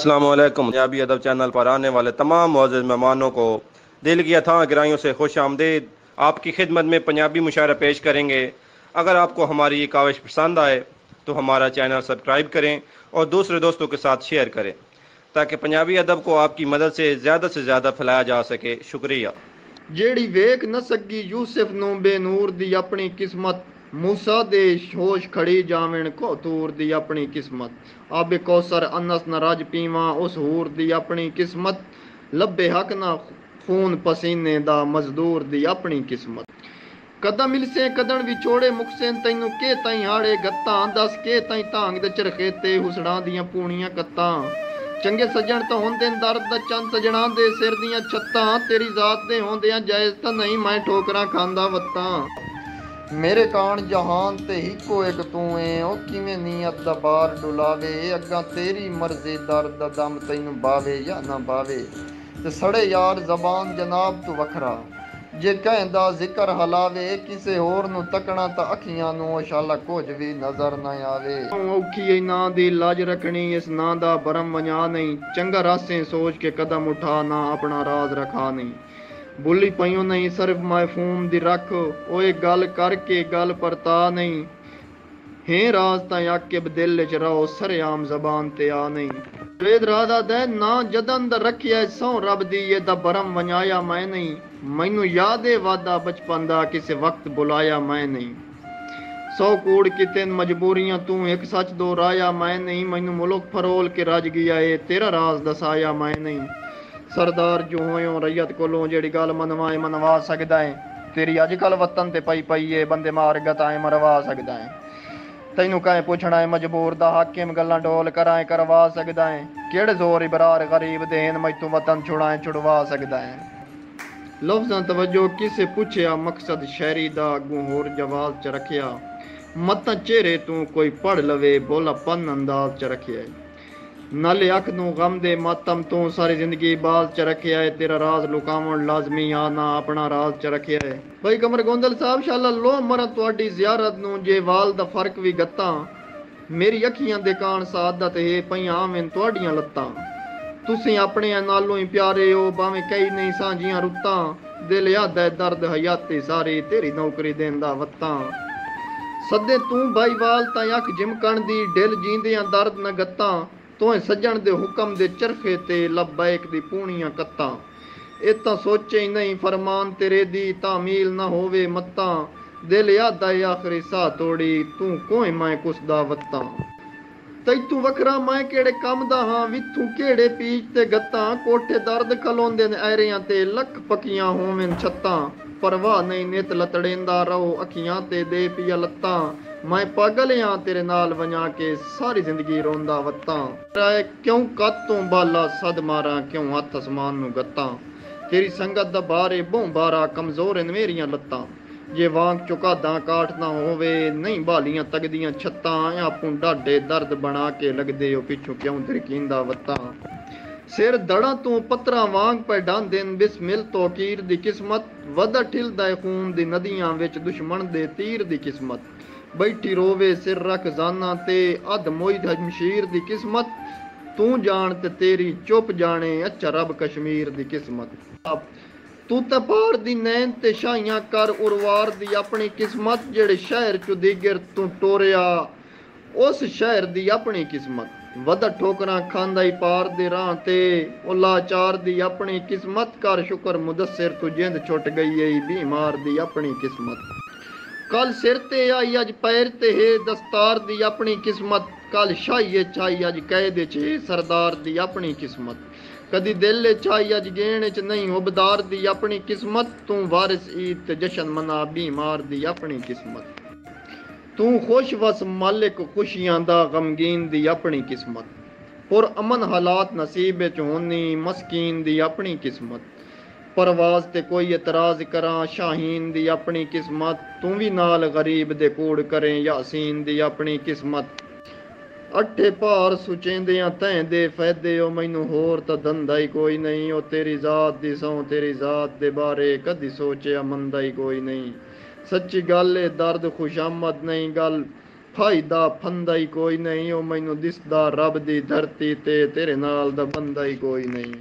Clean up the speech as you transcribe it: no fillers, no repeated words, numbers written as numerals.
अस्सलाम वालेकुम। पंजाबी अदब चैनल पर आने वाले तमाम मुअज़्ज़िज़ मेहमानों को दिल की अथाह गहराइयों से खुश आमदीद। आपकी खिदमत में पंजाबी मुशायरा पेश करेंगे। अगर आपको हमारी ये काविश पसंद आए तो हमारा चैनल सब्सक्राइब करें और दूसरे दोस्तों के साथ शेयर करें ताकि पंजाबी अदब को आपकी मदद से ज़्यादा फैलाया जा सके। शुक्रिया। जेड़ी वेख न सकी यूसुफ नू बेनूर दी अपनी किस्मत, मूसा दे होश खड़ी जावेन कोतूर दी अपनी किस्मत, आबे कौसर अनस न रज पीवा उस हूर दी अपनी किस्मत, लब्बे हक न खून पसीने दा मजदूर दी अपनी किस्मत। कदम मिलसे कदन विछोड़े मुकसे तैनू के ताई हाड़े गत्तां, दस के ताई धांग दे चरखे ते हुसड़ां दियां पूणियां कत्तां। चंगे सज्जण तो होंदे दर्द दा चंद सजणा दे सिर दियां छत्तां, तेरी जात दे होंदियां जायज़ तां नहीं मैं ठोकरां खांदा वत्तां। मेरे कान जहान ते हिको एक तू है, ओ किवें नीयत दा बार डुलावे, अग्गां तेरी मर्जी दर्द दा दम तैनू बावे या ना बावे। ते सड़े यार जबान जनाब तू वखरा, जे कहंदा जिक्र हलावे, किसे होर नू तकना तां अखियां नू शाला कुछ भी नजर ना आवे। औखी ना दी लाज रखनी इस ना दा बरम वजा नहीं, चंगा रासें सोच के कदम उठा ना अपना राज रखा नहीं। भुली पईओ नहीं सिर्फ महफूम दी रख, ओए गल करके गल परता नहीं। हे राज तां याकिब दिल च रहो सरेआम जबान ते आ नहीं। वेद राधा दे ना जदन दा रखिया सौ रब दी ये दा बरम वजाया मैं नहीं। मैनू याद है वादा बचपन दा किसे वक्त बुलाया मैं नहीं। सौ कूड़ किते मजबूरियां तू एक सच दोहराया मैं नहीं। मैनू मुल्क फरोल के रज गया है तेरा राज दसाया मैं नहीं। सरदार जो होयो रैयत कोलों जेड़ी गल मनवा सकदा है, तेरी अजकल वतन ते पई है बंदे मार गताएं मरवा सकदा है। तैनू कहें पुछना है मजबूर दा हाकिम गल्लां डोल कराएं करवा सकदा है, केड़े जोर इबरार गरीब देन मैतू वतन छुड़वा सकदा है। लफ्ज़ां तवज्जो किसे पुछया मकसद शहरी दा अगू होर जवाब च रखिया, मतां चेहरे तू कोई पढ़ लवे बोला पन अंदाज च रखिया। नाले अख नू गम दे मातम तू सारी जिंदगी बाज च रखिया है, तेरा राज लुकावण लाजमी आ ना अपना राज च रखिया है। भाई कमर गोंदल साहब शाला लो मरा तुहाडी ज़ियारत नू जे वाल दा फर्क भी गत्तां, मेरी अखियां दे कान सादत है पईयां आवें तुहाडियां लत्तां। तुसीं अपने नालों ही प्यारे हो भावें कई नहीं सांझियां रुत्तां, दिल याद है दर्द हयाती सारी तेरी नौकरी देंदा वत्तां। सदे तू भाई वाल तां अख जिमकण दी दिल जींदियां दर्द न गत्तां, तोए सज्जण दे हुक्म दे चरखे ते लब्बैक दी पूणियां कत्तां। ए तां सोचे ही नहीं फरमान तेरे दी तामील न होवे मत्तां, दिल याद है आखरी साह तोड़ी तू कोई मैं कुसदा वत्तां। तैतू वखरा मैं केड़े कम दा हां विथू केड़े पीच ते गत्तां, कोठे दर्द खलोंदे न ऐरियां ते लख पकियां होवेन छत्तां। परवाह नहीं नित लतड़ेंदा रहो अखियां ते दे पिया लत्तां, मैं पागल हां तेरे नाल वजा के सारी जिंदगी रोंदा वत्तां। क्यों कत तू बाला सद मारा क्यों हथ आसमान नू गत्तां, तेरी संगत दा बारे बहु बारा कमजोर न मेरियां लत्तां। जे वांग चुकादा काठ ना होवे नहीं बालियां तगदियां छत्तां, आपू डाडे दर्द बना के लगदे हो पिछू क्यों दरकींदा वत्तां। सिर दड़ा तू पत्रा वांग पे डांदे बिस्मिल तो कीर दी किस्मत, वदा ठिलदा खून दी नदियां विच दुश्मन दे तीर दी किस्मत। बैठी रोवे सिर रख जाना ते अध मोई शमशीर दी किस्मत, तू जान ते तेरी चुप जाने अच्छा रब कश्मीर दी किस्मत। तू ते पार दी नैन ते शाइयां कर उरवार दी अपनी किस्मत, जेड़े शहर चु दिगर तू टोरिया उस शहर दी अपनी किस्मत। वदा ठोकरां खांदा ही पार दे राह ते ओ लाचार दी अपनी किस्मत, कर शुक्र मुदस्सिर तू जिंद छुट गई है बीमार दी अपनी किस्मत। कल सिर ते आई अज पैर ते है दस्तार दी अपनी किस्मत, कल शाही छाई अज कैद च सरदार दी अपनी किस्मत। कदी दिल चाई अज गेण च नहीं उबदार दी अपनी किस्मत, तू वारिस ईद ते जशन मना बीमार दी अपनी किस्मत। तू खुश वस मालिक खुशियां दा गमगीन दी अपनी किस्मत, और अमन हालात नसीब च होनी मस्कीन दी अपनी किस्मत। परवाज ते कोई एतराज करा शाहीन दी अपनी किस्मत, तू भी नाल गरीब दे कूड़ करें यासीन दी अपनी किस्मत। अठे भार सुचेंदियां तैं दे फैदे ओ मैनू होर तां धंधा ही कोई नहीं, ओ तेरी जात दी सौं तेरी जात दे बारे कदी सोचेआ मंदा ही कोई नहीं। सच्ची गल ए दर्द खुशामद नहीं गल ਫਾਇਦਾ ਫੰਦਾ ਹੀ ਕੋਈ ਨਹੀਂ, ਉਹ ਮੈਨੂੰ ਦਿਸਦਾ ਰੱਬ ਦੀ ਧਰਤੀ ਤੇ ਤੇਰੇ ਨਾਲ ਦਾ ਬੰਦਾ ਹੀ ਕੋਈ ਨਹੀਂ।